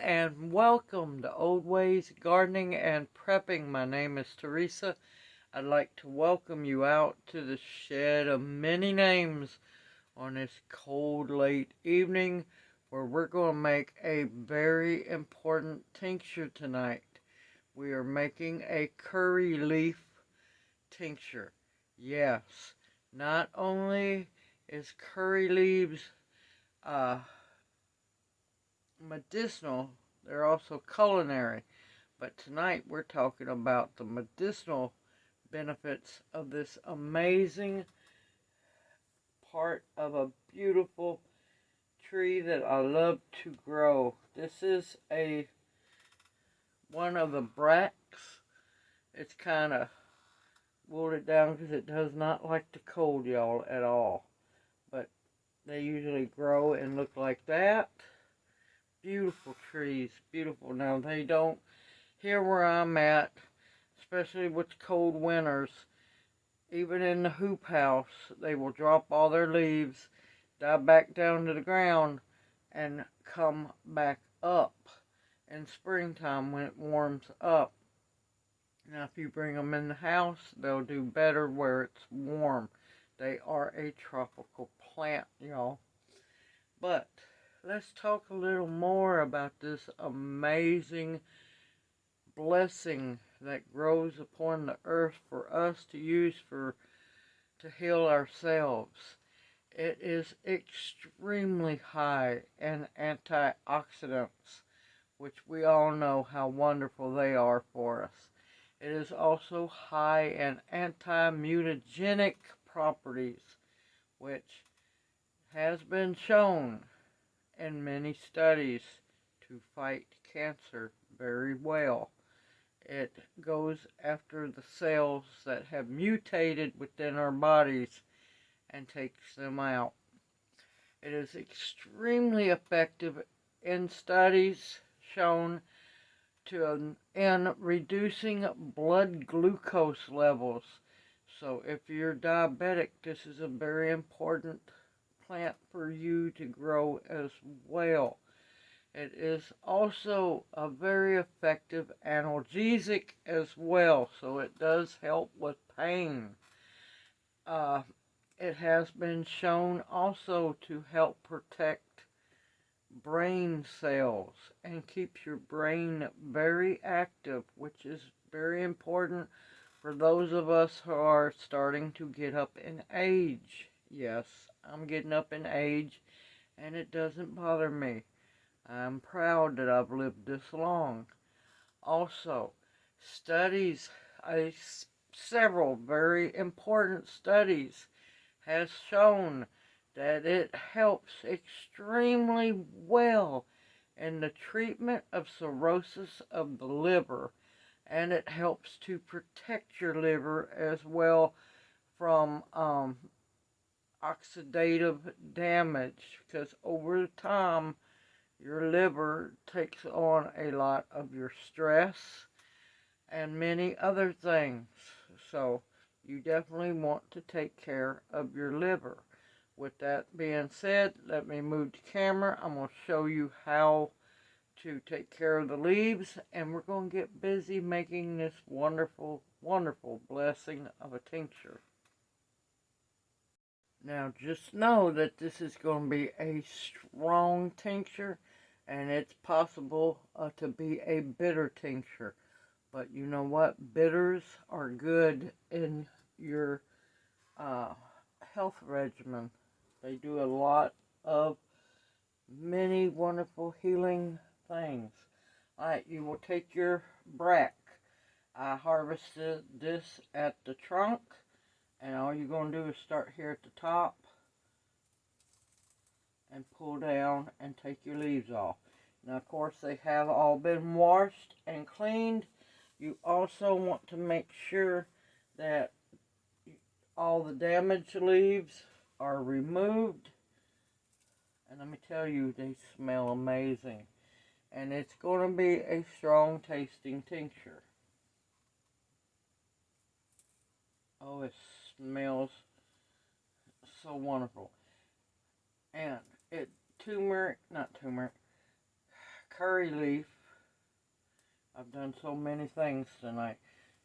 and welcome to Old Ways Gardening and Prepping. My name is Teresa. I'd like to welcome you out to the shed of many names on this cold late evening where we're going to make a very important tincture tonight. We are making a curry leaf tincture. Yes, not only is curry leaves uh, medicinal, they're also culinary. But tonight we're talking about the medicinal benefits of this amazing part of a beautiful tree that I love to grow. This is one of the bracts. It's kind of wilted down because it does not like the cold, y'all, at all. But they usually grow and look like that. Beautiful trees, beautiful. Now they don't, here where I'm at, especially with cold winters, even in the hoop house, they will drop all their leaves, die back down to the ground, and come back up in springtime when it warms up. Now if you bring them in the house, they'll do better where it's warm. They are a tropical plant, y'all. But let's talk a little more about this amazing blessing that grows upon the earth for us to use to heal ourselves. It is extremely high in antioxidants, which we all know how wonderful they are for us. It is also high in anti-mutagenic properties, which has been shown in many studies to fight cancer very well. It goes after the cells that have mutated within our bodies and takes them out. It is extremely effective in studies shown in reducing blood glucose levels. So if you're diabetic, this is a very important plant for you to grow as well. It is also a very effective analgesic as well, so it does help with pain. It has been shown also to help protect brain cells and keep your brain very active, which is very important for those of us who are starting to get up in age. Yes, I'm getting up in age, and it doesn't bother me. I'm proud that I've lived this long. Also, studies, several very important studies, has shown that it helps extremely well in the treatment of cirrhosis of the liver, and it helps to protect your liver as well from oxidative damage, because over time your liver takes on a lot of your stress and many other things. So you definitely want to take care of your liver. With that being said, let me move the camera. I'm going to show you how to take care of the leaves, and we're going to get busy making this wonderful, wonderful blessing of a tincture. Now just know that this is going to be a strong tincture, and it's possible to be a bitter tincture. But you know what? Bitters are good in your health regimen. They do a lot of many wonderful healing things. Alright, you will take your brack. I harvested this at the trunk, and all you're going to do is start here at the top and pull down and take your leaves off. Now, of course, they have all been washed and cleaned. You also want to make sure that all the damaged leaves are removed. And let me tell you, they smell amazing. And it's going to be a strong tasting tincture. Oh, it smells so wonderful. And curry leaf, I've done so many things tonight.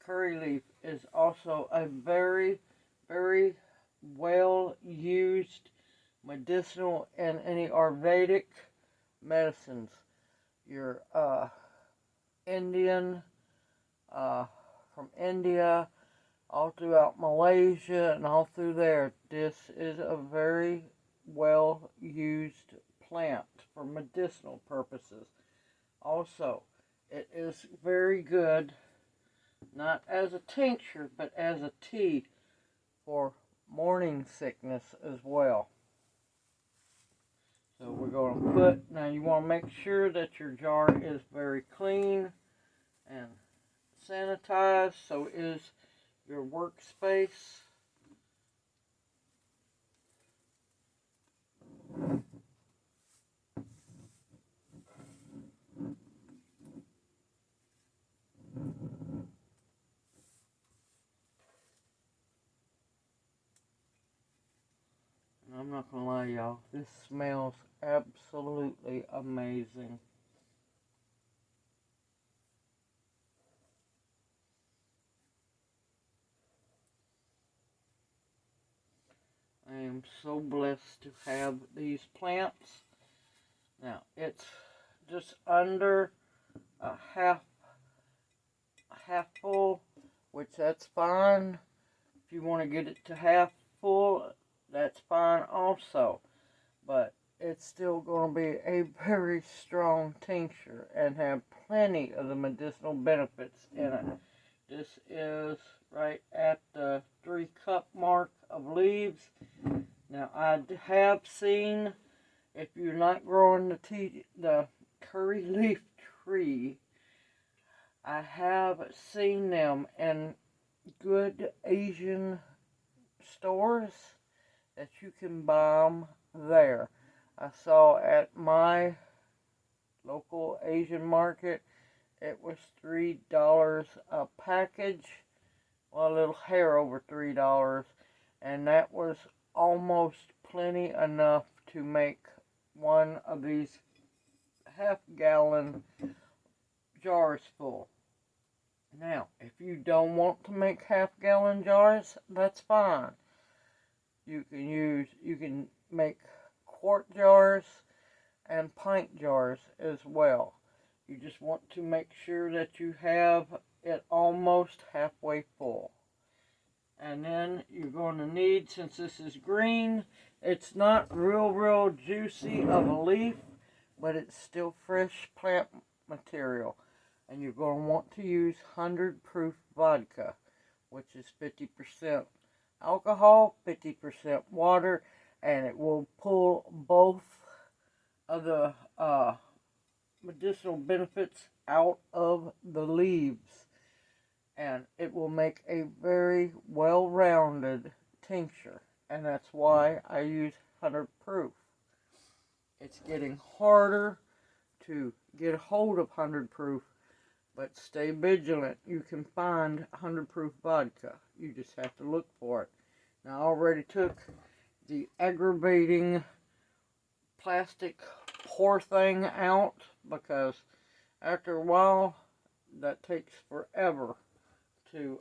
Curry leaf is also a very, very well used medicinal in any Ayurvedic medicines. Your Indian, from India, all throughout Malaysia and all through there, this is a very well used plant for medicinal purposes. Also, it is very good, not as a tincture, but as a tea for morning sickness as well. So we're going to put, now you want to make sure that your jar is very clean and sanitized. So is your workspace. I'm not going to lie, y'all, this smells absolutely amazing. I am so blessed to have these plants. Now, it's just under a half full, which that's fine. If you want to get it to half full, that's fine also. But it's still going to be a very strong tincture and have plenty of the medicinal benefits in it. This is right at the 3-cup mark of leaves. Now, I have seen, if you're not growing the curry leaf tree, I have seen them in good Asian stores that you can buy them there. I saw at my local Asian market, it was $3 a package, well, a little hair over $3, and that was almost plenty enough to make one of these half-gallon jars full. Now, if you don't want to make half-gallon jars, that's fine. You can make quart jars and pint jars as well. You just want to make sure that you have it almost halfway full. And then you're going to need, since this is green, it's not real juicy of a leaf, but it's still fresh plant material. And you're going to want to use 100 proof vodka, which is 50% alcohol, 50% water, and it will pull both of the medicinal benefits out of the leaves. And it will make a very well-rounded tincture. And that's why I use 100 proof. It's getting harder to get a hold of 100 proof, but stay vigilant. You can find 100 proof vodka. You just have to look for it. Now, I already took the aggravating plastic pour thing out because after a while, that takes forever to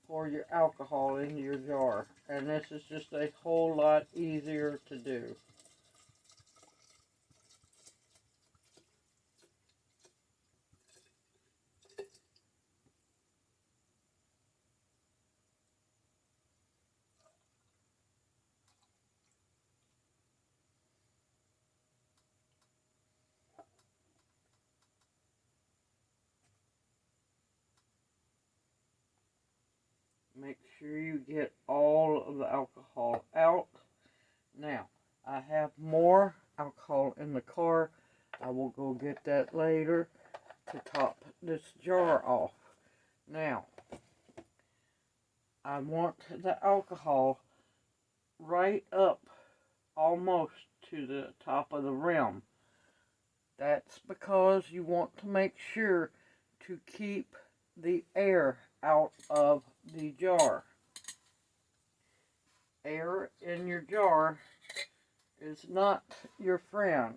pour your alcohol into your jar. And this is just a whole lot easier to do. Make sure you get all of the alcohol out. Now, I have more alcohol in the car. I will go get that later to top this jar off. Now, I want the alcohol right up almost to the top of the rim. That's because you want to make sure to keep the air out of the jar. Air in your jar is not your friend.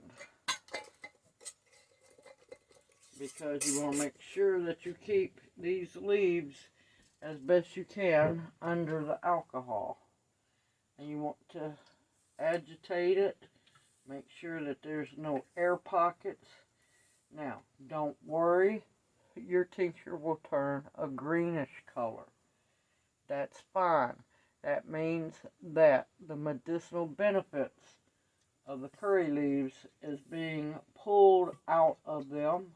because you want to make sure that you keep these leaves as best you can under the alcohol. And you want to agitate it, make sure that there's no air pockets. Now, don't worry, your tincture will turn a greenish color. That's fine. That means that the medicinal benefits of the curry leaves is being pulled out of them.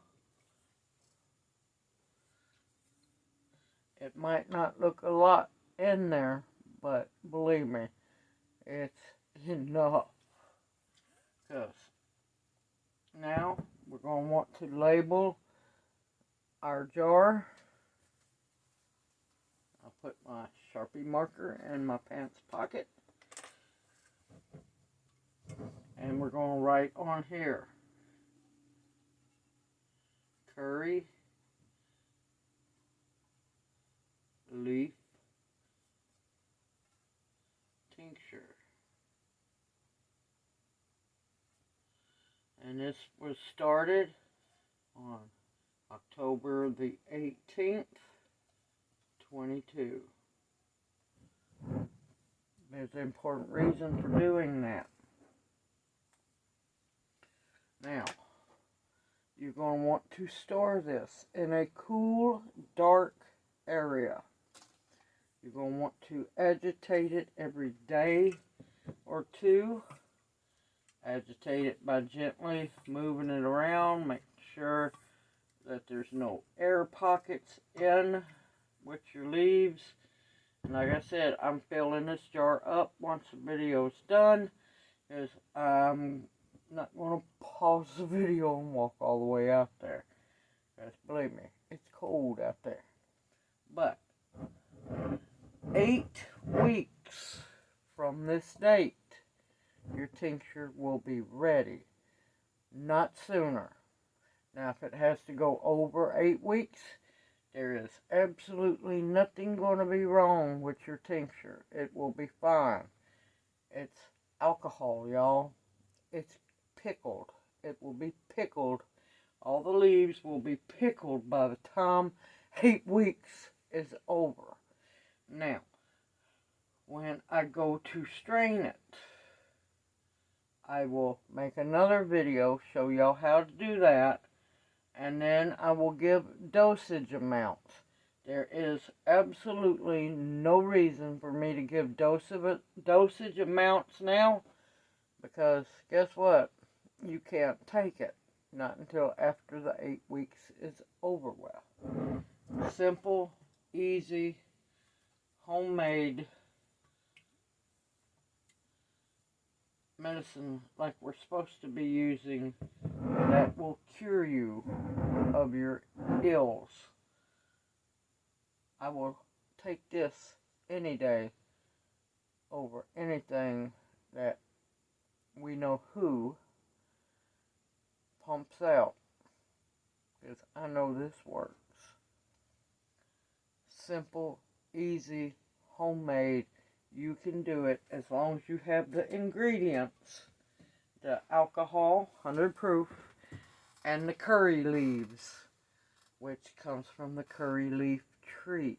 It might not look a lot in there, but believe me, it's enough. Because now we're going to want to label our jar. I'll put my Sharpie marker in my pants pocket. And we're going to write on here, curry leaf tincture. And this was started on October the 18th, 22. There's an important reason for doing that. Now, you're going to want to store this in a cool, dark area. You're going to want to agitate it every day or two. Agitate it by gently moving it around. Make sure that there's no air pockets in with your leaves. And like I said, I'm filling this jar up once the video's done, because I'm not going to pause the video and walk all the way out there. Because believe me, it's cold out there. But 8 weeks from this date, your tincture will be ready. Not sooner. Now, if it has to go over 8 weeks, there is absolutely nothing going to be wrong with your tincture. It will be fine. It's alcohol, y'all. It's pickled. It will be pickled. All the leaves will be pickled by the time 8 weeks is over. Now, when I go to strain it, I will make another video, show y'all how to do that, and then I will give dosage amounts. There is absolutely no reason for me to give dosage amounts now, because guess what? You can't take it. Not until after the 8 weeks is over with. Simple, easy, homemade medicine like we're supposed to be using that will cure you of your ills. I will take this any day over anything that we know who pumps out, because I know this works. Simple, easy, homemade. You can do it as long as you have the ingredients. The alcohol, 100 proof, and the curry leaves, which comes from the curry leaf tree.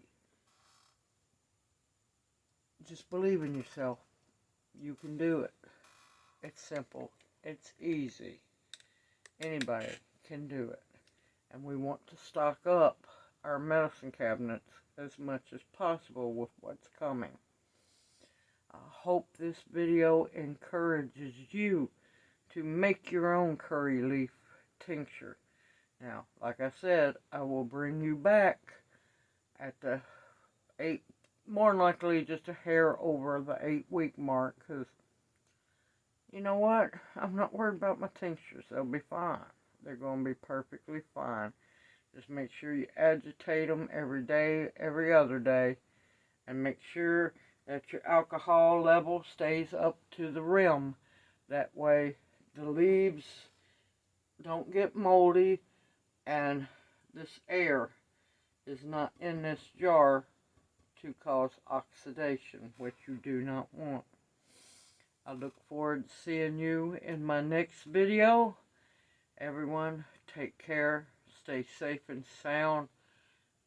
Just believe in yourself. You can do it. It's simple. It's easy. Anybody can do it. And we want to stock up our medicine cabinets as much as possible with what's coming. I hope this video encourages you to make your own curry leaf tincture. Now, like I said, I will bring you back at the 8, more than likely just a hair over the 8-week mark, because you know what? I'm not worried about my tinctures. They'll be fine. They're going to be perfectly fine. Just make sure you agitate them every day, every other day, and make sure that your alcohol level stays up to the rim. That way the leaves don't get moldy and this air is not in this jar to cause oxidation, which you do not want. I look forward to seeing you in my next video. Everyone, take care. stay safe and sound.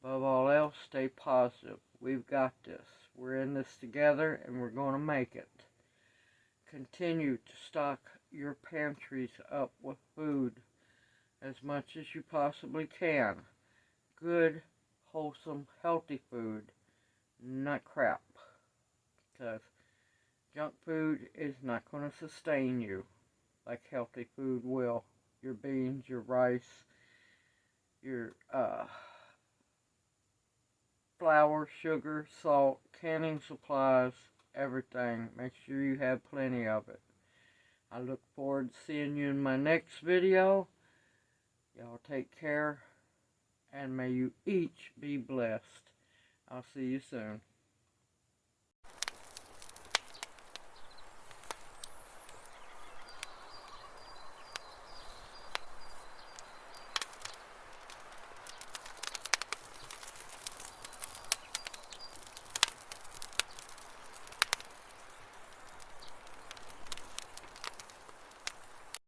Above all else, stay positive. We've got this. We're in this together, and we're going to make it. Continue to stock your pantries up with food as much as you possibly can. Good, wholesome, healthy food, not crap. Because junk food is not going to sustain you like healthy food will. Your beans, your rice, your flour, sugar, salt, canning supplies, everything. Make sure you have plenty of it. I look forward to seeing you in my next video. Y'all take care, and may you each be blessed. I'll see you soon.